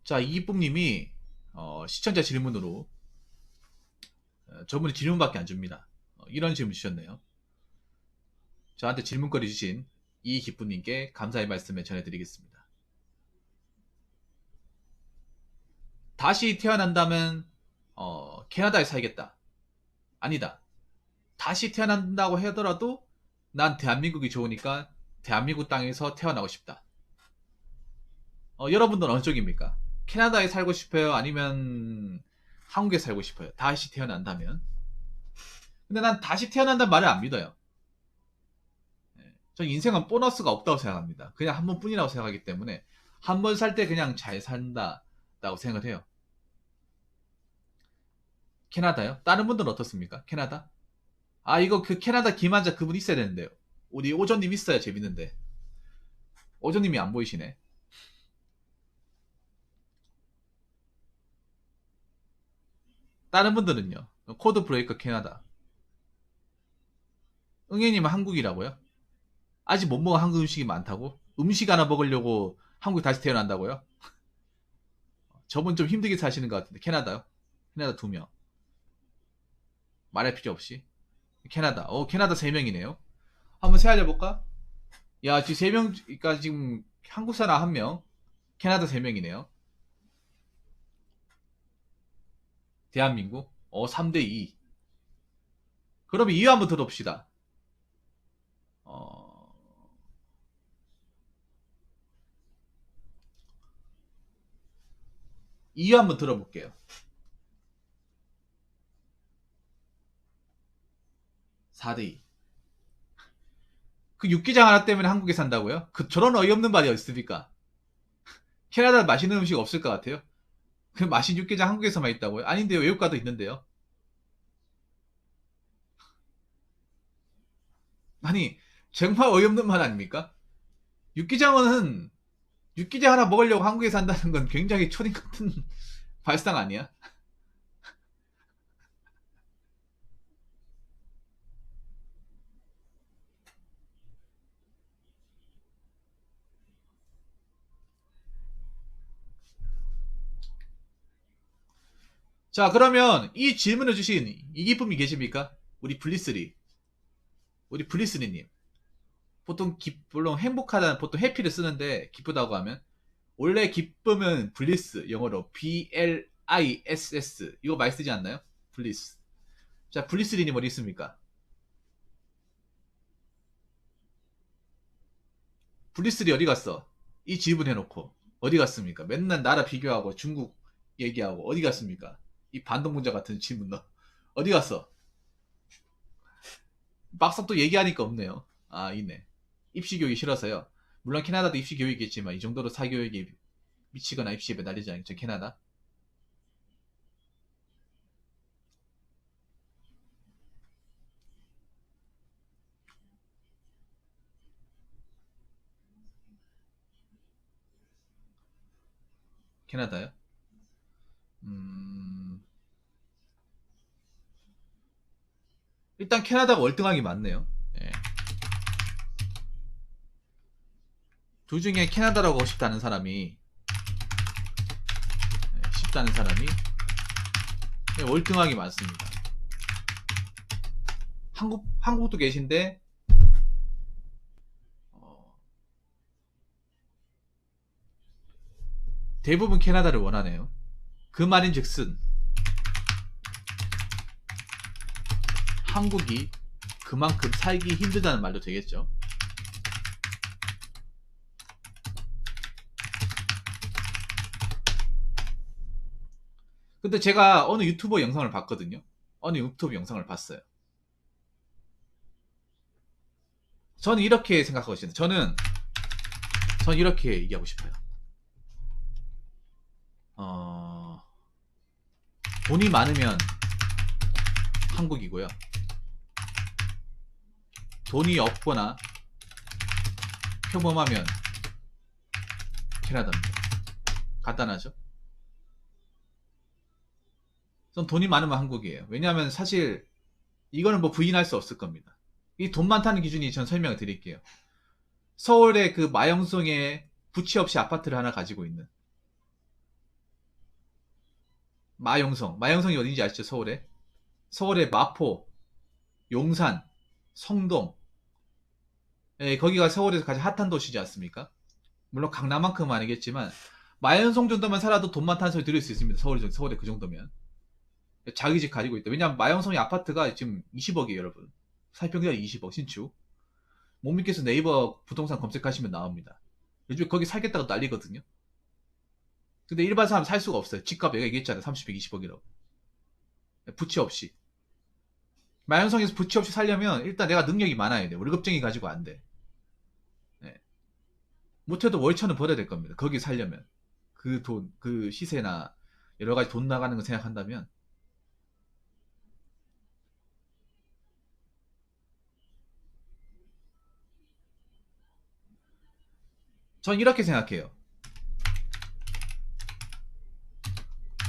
자, 이기쁨님이 시청자 질문으로 저분이 질문밖에 안 줍니다. 이런 질문 주셨네요. 저한테 질문거리 주신 이기쁨님께 감사의 말씀을 전해드리겠습니다. 다시 태어난다면 캐나다에 살겠다. 아니다. 다시 태어난다고 하더라도 난 대한민국이 좋으니까 대한민국 땅에서 태어나고 싶다. 여러분들은 어느 쪽입니까? 캐나다에 살고 싶어요? 아니면 한국에 살고 싶어요? 다시 태어난다면? 근데 난 다시 태어난다는 말을 안 믿어요. 전 인생은 보너스가 없다고 생각합니다. 그냥 한 번뿐이라고 생각하기 때문에 한 번 살 때 그냥 잘 산다라고 생각을 해요. 캐나다요? 다른 분들은 어떻습니까? 캐나다? 아, 이거 그 캐나다 김한자 그분 있어야 되는데요. 우리 오전님 있어야 재밌는데. 오전님이 안 보이시네. 다른 분들은요? 코드 브레이커 캐나다. 응애님은 한국이라고요? 아직 못 먹은 한국 음식이 많다고? 음식 하나 먹으려고 한국에 다시 태어난다고요? 저분 좀 힘들게 사시는 것 같은데. 캐나다요? 캐나다 2명. 말할 필요 없이. 캐나다. 캐나다 3명이네요. 한번 세알려볼까? 야, 지금 3명, 그러니까 지금 한국 사람 1명, 캐나다 3명이네요. 대한민국? 3대2. 그러면 이유 한번 들어봅시다. 어, 이유 한번 들어볼게요. 4대2. 그 육개장 하나 때문에 한국에 산다고요? 저런 어이없는 말이 어딨습니까? 캐나다 맛있는 음식 없을 것 같아요? 그 맛있는 육개장 한국에서만 있다고요? 아닌데요. 외국 가도 있는데요. 아니, 정말 어이없는 말 아닙니까? 육개장은, 육개장 하나 먹으려고 한국에 산다는 건 굉장히 초딩 같은 발상 아니야? 자, 그러면 이 질문을 주신 이기쁨이 계십니까? 우리 블리스리. 우리 블리스리님. 보통 물론 행복하다는 보통 해피를 쓰는데 기쁘다고 하면 원래 기쁨은 블리스 영어로 BLISS 이거 많이 쓰지 않나요? 블리스. 자, 블리스리님 어디 있습니까? 블리스리 어디 갔어? 이 질문 해놓고 어디 갔습니까? 맨날 나라 비교하고 중국 얘기하고 어디 갔습니까? 이 반동문자 같은 질문 너 어디 갔어? 막상 또 얘기하니까 없네요. 아, 있네. 입시 교육이 싫어서요. 물론 캐나다도 입시 교육이겠지만 이 정도로 사교육이 미치거나 입시에 매달리지 않죠. 캐나다. 캐나다요? 음, 일단 캐나다가 월등하게 많네요. 예. 둘 중에 캐나다라고 하고 싶다는 사람이 싶다는 사람이 월등하게 많습니다. 한국도 계신데 어, 대부분 캐나다를 원하네요. 그 말인즉슨 한국이 그만큼 살기 힘들다는 말도 되겠죠. 근데 제가 어느 유튜버 영상을 봤거든요. 어느 유튜브 영상을 봤어요. 저는 이렇게 생각하고 있습니다. 저는 이렇게 얘기하고 싶어요. 어, 돈이 많으면 한국이고요. 돈이 없거나 평범하면 캐나다입니다. 간단하죠? 전 돈이 많으면 한국이에요. 왜냐하면 사실 이거는 뭐 부인할 수 없을 겁니다. 이 돈 많다는 기준이 전 설명을 드릴게요. 서울의 그 마영성에 부치 없이 아파트를 하나 가지고 있는 마영성이 어딘지 아시죠? 서울에. 서울의 마포, 용산, 성동. 예, 거기가 서울에서 가장 핫한 도시지 않습니까? 물론 강남만큼은 아니겠지만 마연성 정도만 살아도 돈 많다는 소리 들을 수 있습니다. 서울에 그 정도면. 자기 집 가지고 있다. 왜냐면 마영성이 아파트가 지금 20억이에요, 여러분. 살평균 20억 신축. 못 믿겠어 네이버 부동산 검색하시면 나옵니다. 요즘 거기 살겠다고 난리거든요. 근데 일반 사람 살 수가 없어요. 집값 내가 얘기했잖아요. 30억, 20억이라고. 부채 없이. 마영성에서 부채 없이 살려면 일단 내가 능력이 많아야 돼. 월급쟁이 가지고 안 돼. 네. 못해도 월천은 벌어야 될 겁니다. 거기 살려면. 그 돈, 그 시세나 여러 가지 돈 나가는 거 생각한다면. 전 이렇게 생각해요.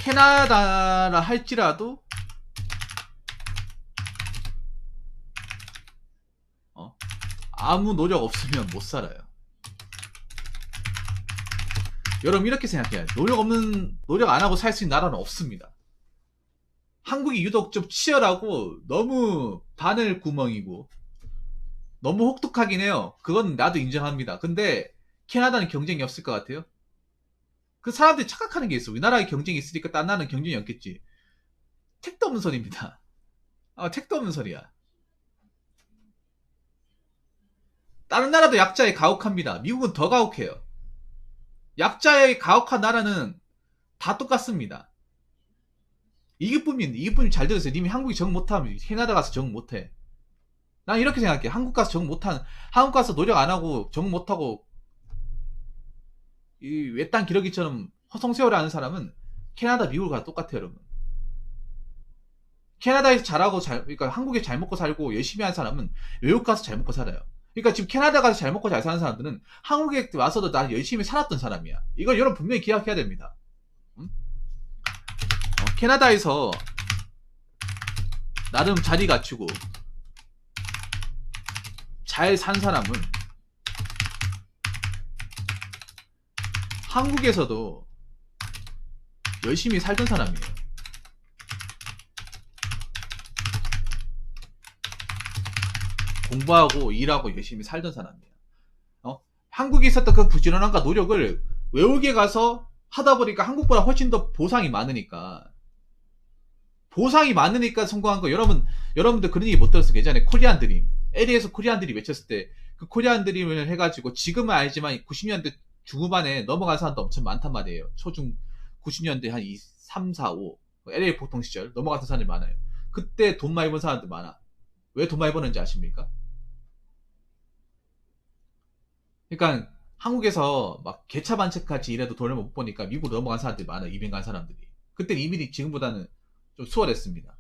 캐나다라 할지라도 아무 노력 없으면 못 살아요. 여러분 이렇게 생각해요. 노력 안 하고 살 수 있는 나라는 없습니다. 한국이 유독 좀 치열하고 너무 바늘 구멍이고 너무 혹독하긴 해요. 그건 나도 인정합니다. 근데 캐나다는 경쟁이 없을 것 같아요. 그 사람들이 착각하는 게 있어. 우리나라에 경쟁이 있으니까 딴 나라는 경쟁이 없겠지. 택도 없는 소리입니다. 택도 없는 소리야. 다른 나라도 약자에 가혹합니다. 미국은 더 가혹해요. 약자에 가혹한 나라는 다 똑같습니다. 이기쁨이 잘 들으세요. 님이 한국이 적응 못하면 캐나다 가서 적응 못해. 난 이렇게 생각해. 한국 가서 노력 안 하고 적응 못하고 이 외딴 기러기처럼 허송세월을 하는 사람은 캐나다, 미국을 가도 똑같아요, 여러분. 캐나다에서 그러니까 한국에 잘 먹고 살고 열심히 하는 사람은 외국 가서 잘 먹고 살아요. 그러니까 지금 캐나다 가서 잘 먹고 잘 사는 사람들은 한국에 와서도 나 열심히 살았던 사람이야. 이걸 여러분 분명히 기억해야 됩니다. 응? 캐나다에서 나름 자리 갖추고 잘 산 사람은 한국에서도 열심히 살던 사람이에요. 공부하고 일하고 열심히 살던 사람이에요. 한국에 있었던 그 부지런함과 노력을 외국에 가서 하다 보니까 한국보다 훨씬 더 보상이 많으니까 성공한 거. 여러분들 그런 얘기 못 들었어요. 예전에 코리안 드림, LA에서 코리안 드림 외쳤을 때 그 코리안 드림을 해가지고 지금은 알지만 90년대 중후반에 넘어간 사람도 엄청 많단 말이에요. 초중 90년대 한 2, 3, 4, 5 LA 보통 시절 넘어갔던 사람들이 많아요. 그때 돈 많이 번 사람들 많아. 왜 돈 많이 버는지 아십니까? 그러니까 한국에서 막 개차 반짝같이 일해도 돈을 못 버니까 미국으로 넘어간 사람들이 많아요. 이민 간 사람들이. 그때 이민이 지금보다는 좀 수월했습니다.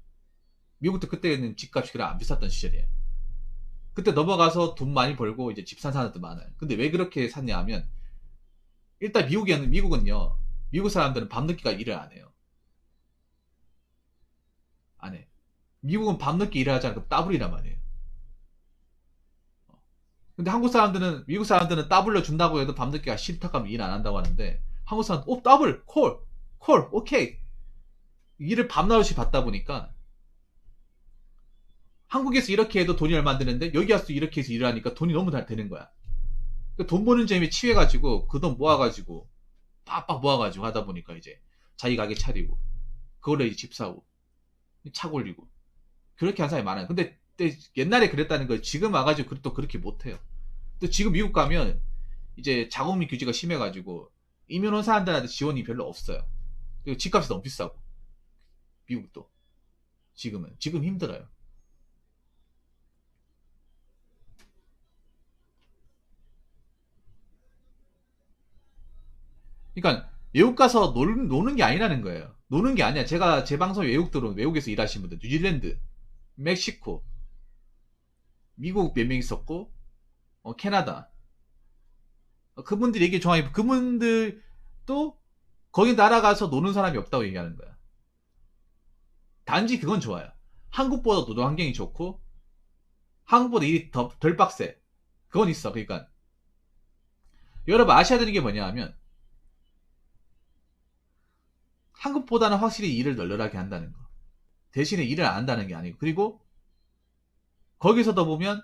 미국도 그때는 집값이 그래 안 비쌌던 시절이에요. 그때 넘어가서 돈 많이 벌고 이제 집 산 사람들 많아요. 근데 왜 그렇게 샀냐 하면 일단 미국은요. 미국 사람들은 밤늦게까지 일을 안 해요. 안 해. 미국은 밤늦게 일을 하지 않고 따블이란 말이에요. 근데 미국 사람들은 따블로 준다고 해도 밤늦게가 싫다고 하면 일 안 한다고 하는데 한국 사람들 따블 콜 오케이 일을 밤낮없이 받다 보니까 한국에서 이렇게 해도 돈이 얼마 안 되는데 여기 와서 이렇게 해서 일을 하니까 돈이 너무 잘 되는 거야. 그러니까 돈 버는 재미에 취해가지고 그 돈 모아가지고 빡빡 모아가지고 하다 보니까 이제 자기 가게 차리고 그걸로 이제 집 사고 차 골리고 그렇게 한 사람이 많아요. 근데 옛날에 그랬다는 걸 지금 와가지고 또 그렇게 못해요. 또 지금 미국 가면 이제 자국민 규제가 심해가지고 이민 온 사람들한테 지원이 별로 없어요. 그리고 집값이 너무 비싸고 미국도 지금 힘들어요. 그러니까 외국 가서 노는 게 아니라는 거예요. 노는 게 아니야. 제가 제 방송에 외국에서 일하신 분들, 뉴질랜드, 멕시코, 미국 몇 명 있었고, 캐나다. 그분들이 얘기 정확히, 그분들도 거기 날아가서 노는 사람이 없다고 얘기하는 거야. 단지 그건 좋아요. 한국보다 노동 환경이 좋고, 한국보다 일이 덜 빡세. 그건 있어. 그러니까, 여러분 아셔야 되는 게 뭐냐 하면, 한국보다는 확실히 일을 널널하게 한다는 거. 대신에 일을 안 한다는 게 아니고. 그리고 거기서도 보면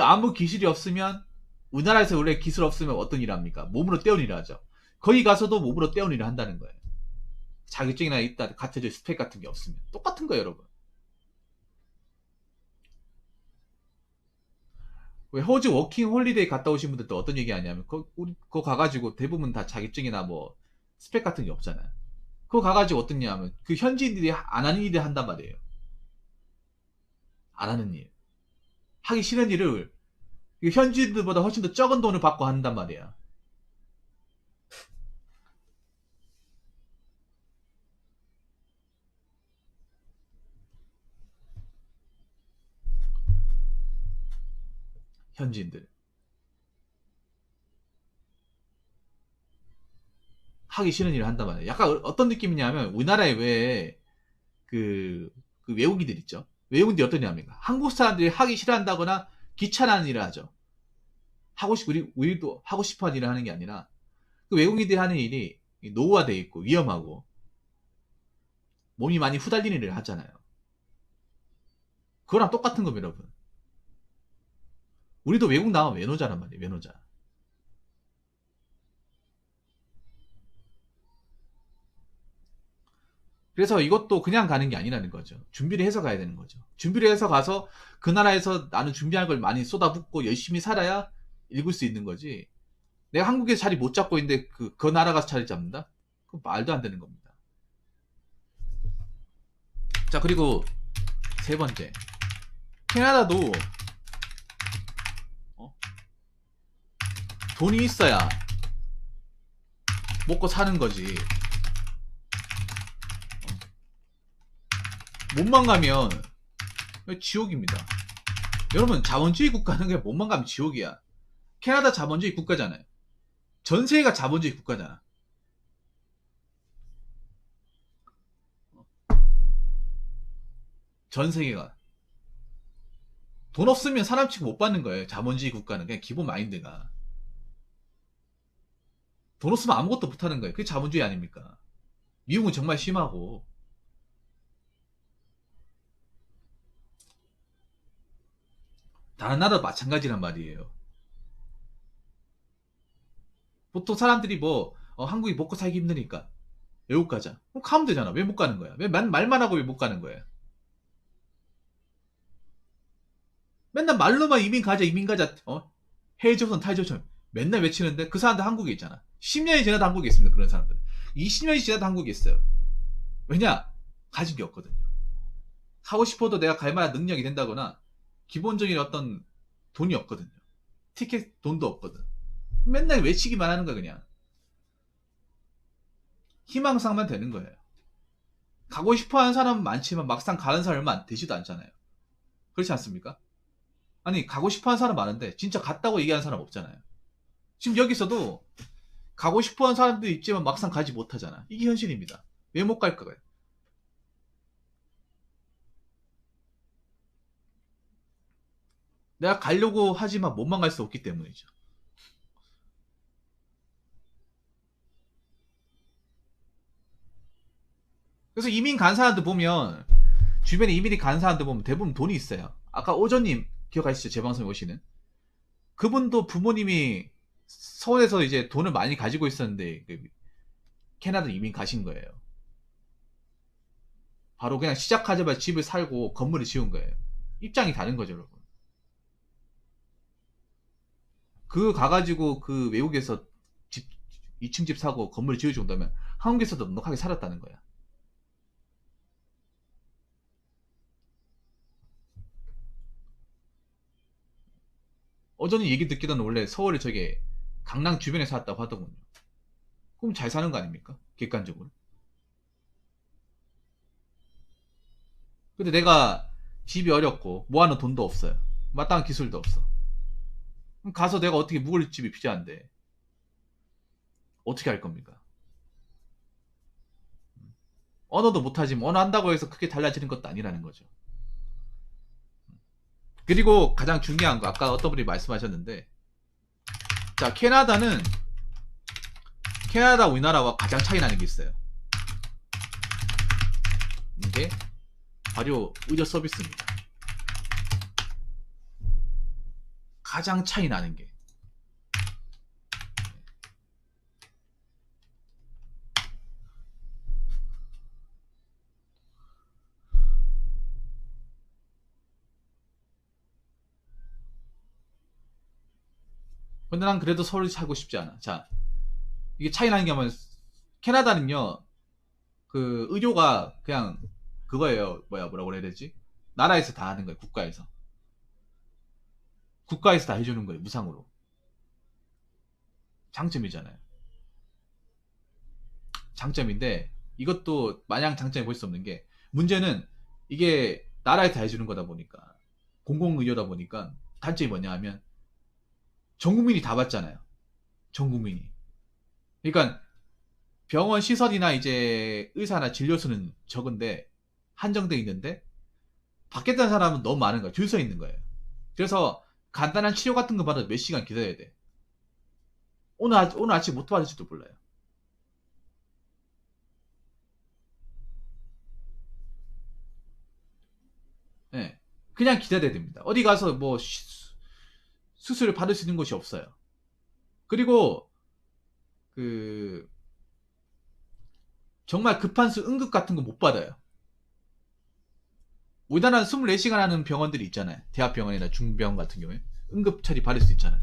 아무 기술이 없으면 우리나라에서 원래 기술 없으면 어떤 일을 합니까? 몸으로 떼운 일을 하죠. 거기 가서도 몸으로 떼운 일을 한다는 거예요. 자격증이나 있다 같아져 스펙 같은 게 없으면 똑같은 거예요, 여러분. 왜 호주 워킹 홀리데이 갔다 오신 분들도 어떤 얘기 하냐면 그거 가가지고 대부분 다 자격증이나 뭐 스펙 같은 게 없잖아요. 그거 가가지고 어떤 일 하면 그 현지인들이 안 하는 일을 한단 말이에요. 안 하는 일. 하기 싫은 일을 현지인들보다 훨씬 더 적은 돈을 받고 한단 말이야. 현지인들. 하기 싫은 일을 한단 말이야. 약간 어떤 느낌이냐면 우리나라에 왜 그 외국인들 있죠. 외국인들이 어떤 일 합니까? 한국 사람들이 하기 싫어한다거나 귀찮아하는 일을 하죠. 우리도 하고 싶어 하는 일을 하는 게 아니라 그 외국인들이 하는 일이 노후화되어 있고 위험하고 몸이 많이 후달리는 일을 하잖아요. 그거랑 똑같은 겁니다, 여러분. 우리도 외국 나가면 외노자란 말이에요, 외노자. 그래서 이것도 그냥 가는 게 아니라는 거죠. 준비를 해서 가야 되는 거죠. 준비를 해서 가서 그 나라에서 나는 준비할 걸 많이 쏟아붓고 열심히 살아야 읽을 수 있는 거지. 내가 한국에서 자리 못 잡고 있는데 그 나라 가서 자리 잡는다? 그건 말도 안 되는 겁니다. 자, 그리고 세 번째. 캐나다도 돈이 있어야 먹고 사는 거지. 몸만 가면 지옥입니다. 여러분, 자본주의 국가는 그냥 몸만 가면 지옥이야. 캐나다 자본주의 국가잖아요. 전 세계가 자본주의 국가잖아. 전 세계가. 돈 없으면 사람 취급 못 받는 거예요. 자본주의 국가는 그냥 기본 마인드가. 돈 없으면 아무것도 못하는 거예요. 그게 자본주의 아닙니까? 미국은 정말 심하고. 다른 나라도 마찬가지란 말이에요. 보통 사람들이 한국이 먹고 살기 힘드니까 외국 가자. 그럼 가면 되잖아. 왜 못 가는 거야? 왜 말만 하고 왜 못 가는 거야? 맨날 말로만 이민 가자, 이민 가자. 해조선, 탈조선 맨날 외치는데 그 사람들 한국에 있잖아. 10년이 지나도 한국에 있습니다. 그런 사람들. 20년이 지나도 한국에 있어요. 왜냐? 가진 게 없거든요. 가고 싶어도 내가 갈 만한 능력이 된다거나 기본적인 어떤 돈이 없거든요. 티켓 돈도 없거든. 맨날 외치기만 하는 거야, 그냥. 희망상만 되는 거예요. 가고 싶어 하는 사람은 많지만 막상 가는 사람 얼마 되지도 않잖아요. 그렇지 않습니까? 아니, 가고 싶어 하는 사람 많은데 진짜 갔다고 얘기하는 사람 없잖아요. 지금 여기서도 가고 싶어 하는 사람도 있지만 막상 가지 못하잖아. 이게 현실입니다. 왜 못 갈까요? 내가 가려고 하지만 몸만 갈 수 없기 때문이죠. 그래서 이민 간 사람들 보면, 주변에 이민이 간 사람들 보면 대부분 돈이 있어요. 아까 오전님 기억하시죠? 제 방송에 오시는. 그분도 부모님이 서울에서 이제 돈을 많이 가지고 있었는데 캐나다 이민 가신 거예요. 바로 그냥 시작하자마자 집을 살고 건물을 지은 거예요. 입장이 다른 거죠, 여러분. 그 가가지고 그 외국에서 2층 집 사고 건물을 지어준다면 한국에서도 넉넉하게 살았다는 거야. 어전히 얘기 듣기로는 원래 서울에 저게 강남 주변에 살았다고 하더군요. 그럼 잘 사는 거 아닙니까? 객관적으로. 근데 내가 집이 어렵고 모아놓은 돈도 없어요. 마땅한 기술도 없어. 그럼 가서 내가 어떻게 묵을 집이 필요한데 어떻게 할 겁니까? 언어도 못하지만 언어 한다고 해서 크게 달라지는 것도 아니라는 거죠. 그리고 가장 중요한 거 아까 어떤 분이 말씀하셨는데, 자, 캐나다 우리나라와 가장 차이 나는 게 있어요. 게 바로 의료 서비스입니다. 가장 차이 나는 게. 근데 난 그래도 서울에 살고 싶지 않아. 자, 이게 차이 나는 게 뭐냐면, 캐나다는요, 그, 의료가 그냥, 그거예요. 뭐라고 해야 되지? 나라에서 다 하는 거예요. 국가에서. 국가에서 다 해주는 거예요. 무상으로. 장점이잖아요. 장점인데, 이것도 마냥 장점이 볼 수 없는 게, 문제는 이게 나라에서 다 해주는 거다 보니까, 공공의료다 보니까, 단점이 뭐냐 하면, 전 국민이 다 받잖아요. 전 국민이. 그러니까, 병원 시설이나 이제 의사나 진료수는 적은데, 한정돼 있는데, 받겠다는 사람은 너무 많은 거야. 줄 서 있는 거예요. 그래서 간단한 치료 같은 거 받아도 몇 시간 기다려야 돼. 오늘 아침 못 받을지도 몰라요. 예. 그냥 기다려야 됩니다. 어디 가서 뭐 수술을 받을 수 있는 곳이 없어요. 그리고 그 정말 급한 응급 같은 거 못 받아요. 우리나라는 24시간 하는 병원들이 있잖아요. 대학병원이나 중병원 같은 경우에 응급 처리 받을 수 있잖아요.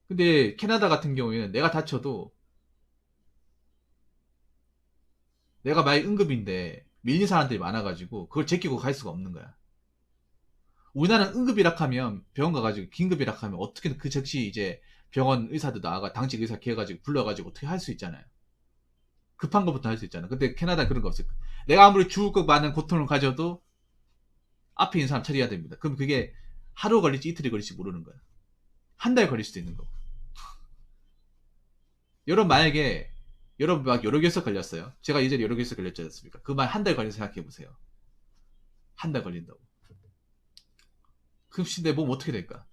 근데 캐나다 같은 경우에는 내가 다쳐도 내가 만약 응급인데 밀린 사람들이 많아가지고 그걸 제끼고 갈 수가 없는 거야. 우리나라는 응급이라 하면 병원 가가지고 긴급이라 하면 어떻게든 그 즉시 이제 병원 의사도 나가 당직 의사 개가지고 불러가지고 어떻게 할 수 있잖아요. 급한 것부터 할 수 있잖아. 근데 캐나다 그런 거 없어요. 내가 아무리 죽을 것 많은 고통을 가져도 앞에 있는 사람 처리해야 됩니다. 그럼 그게 하루 걸릴지 이틀이 걸릴지 모르는 거야. 한 달 걸릴 수도 있는 거고. 여러분 만약에 여러분 막 여러 개서 걸렸어요. 제가 예전에 여러 개서 걸렸지 않습니까? 그 말 한 달 걸려서 생각해 보세요. 한 달 걸린다고. 그럼 내 몸 어떻게 될까?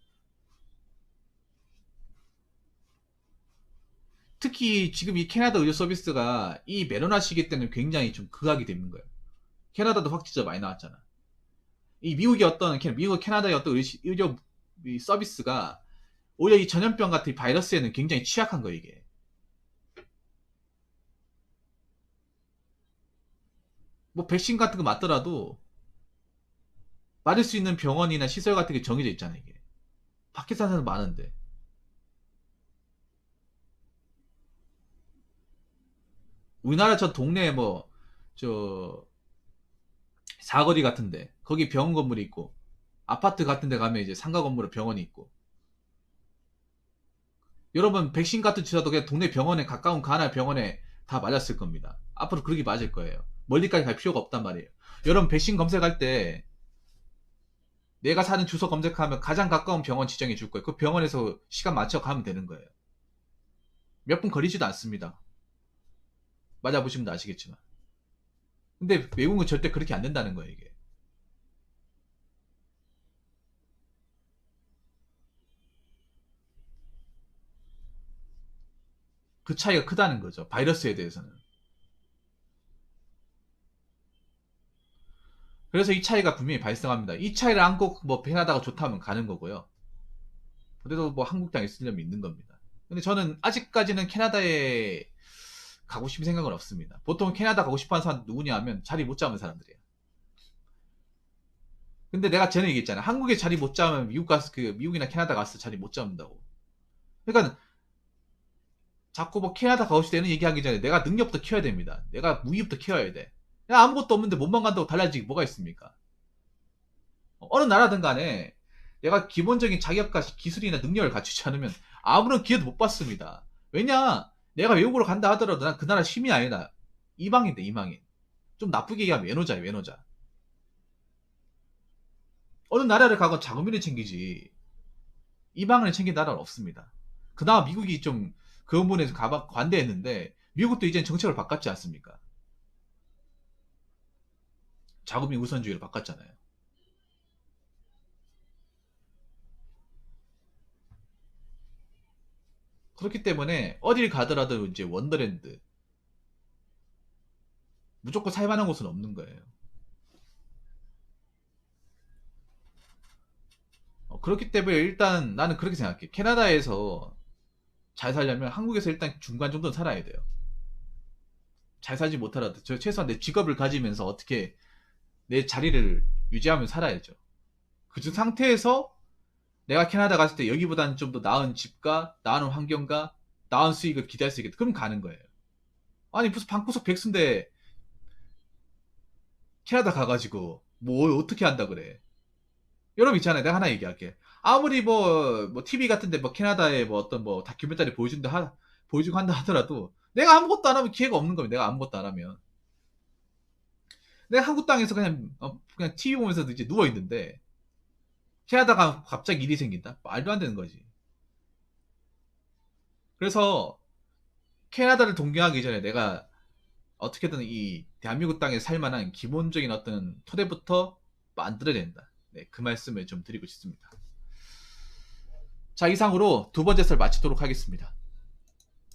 특히 지금 이 캐나다 의료 서비스가 이 메로나 시기 때는 굉장히 좀 극악이 되는 거예요. 캐나다도 확진자 많이 나왔잖아. 이 미국의 미국 캐나다의 어떤 의료 서비스가 오히려 이 전염병 같은 바이러스에는 굉장히 취약한 거예요, 이게. 뭐 백신 같은 거 맞더라도 맞을 수 있는 병원이나 시설 같은 게 정해져 있잖아요, 이게. 밖에 사는 사람 많은데. 우리나라 저 동네에 저, 사거리 같은데, 거기 병원 건물이 있고, 아파트 같은 데 가면 이제 상가 건물에 병원이 있고. 여러분, 백신 같은 주사도 그냥 동네 병원에, 가까운 가나 병원에 다 맞았을 겁니다. 앞으로 그렇게 맞을 거예요. 멀리까지 갈 필요가 없단 말이에요. 여러분, 백신 검색할 때, 내가 사는 주소 검색하면 가장 가까운 병원 지정해 줄 거예요. 그 병원에서 시간 맞춰 가면 되는 거예요. 몇 분 걸리지도 않습니다. 맞아보시면 아시겠지만. 근데 외국은 절대 그렇게 안 된다는 거예요, 이게. 그 차이가 크다는 거죠. 바이러스에 대해서는. 그래서 이 차이가 분명히 발생합니다. 이 차이를 안고 뭐 캐나다가 좋다면 가는 거고요. 그래도 뭐 한국 땅에 쓰려면 있는 겁니다. 근데 저는 아직까지는 캐나다에 가고 싶은 생각은 없습니다. 보통 캐나다 가고 싶어 하는 사람 누구냐 하면 자리 못 잡은 사람들이에요. 근데 내가 전에 얘기했잖아. 한국에 자리 못 잡으면 미국 가서 미국이나 캐나다 가서 자리 못 잡는다고. 그러니까 자꾸 뭐 캐나다 가고 싶다는 얘기하기 전에 내가 능력부터 키워야 됩니다. 내가 무기부터 키워야 돼. 그냥 아무것도 없는데 몸만 간다고 달라지기 뭐가 있습니까? 어느 나라든 간에 내가 기본적인 자격과 기술이나 능력을 갖추지 않으면 아무런 기회도 못 받습니다. 왜냐? 내가 외국으로 간다 하더라도 난 그 나라 시민이 아니다. 이방인데, 이방인. 좀 나쁘게 얘기하면 외노자야, 외노자. 어느 나라를 가건 자국민을 챙기지. 이방인을 챙긴 나라는 없습니다. 그나마 미국이 좀 그 부분에서 관대했는데, 미국도 이제 정책을 바꿨지 않습니까? 자국민 우선주의를 바꿨잖아요. 그렇기 때문에 어딜 가더라도 이제 원더랜드, 무조건 살만한 곳은 없는 거예요. 그렇기 때문에 일단 나는 그렇게 생각해. 캐나다에서 잘 살려면 한국에서 일단 중간 정도는 살아야 돼요. 잘 살지 못하더라도 저 최소한 내 직업을 가지면서 어떻게 내 자리를 유지하면 살아야죠. 그 상태에서 내가 캐나다 갔을 때 여기보다는 좀 더 나은 집과 나은 환경과 나은 수익을 기대할 수 있겠다. 그럼 가는 거예요. 아니 무슨 방구석 백수인데 캐나다 가가지고 뭐 어떻게 한다 그래. 여러분 있잖아요. 내가 하나 얘기할게. 아무리 뭐 TV 같은데 뭐 캐나다의 뭐 어떤 뭐 다큐멘터리 보여주고 한다 하더라도 내가 아무것도 안 하면 기회가 없는 겁니다. 내가 아무것도 안 하면. 내가 한국 땅에서 그냥 TV 보면서 이제 누워 있는데 캐나다가 갑자기 일이 생긴다? 말도 안 되는 거지. 그래서 캐나다를 동경하기 전에 내가 어떻게든 이 대한민국 땅에 살만한 기본적인 어떤 토대부터 만들어야 된다. 네, 그 말씀을 좀 드리고 싶습니다. 자, 이상으로 두 번째 설 마치도록 하겠습니다.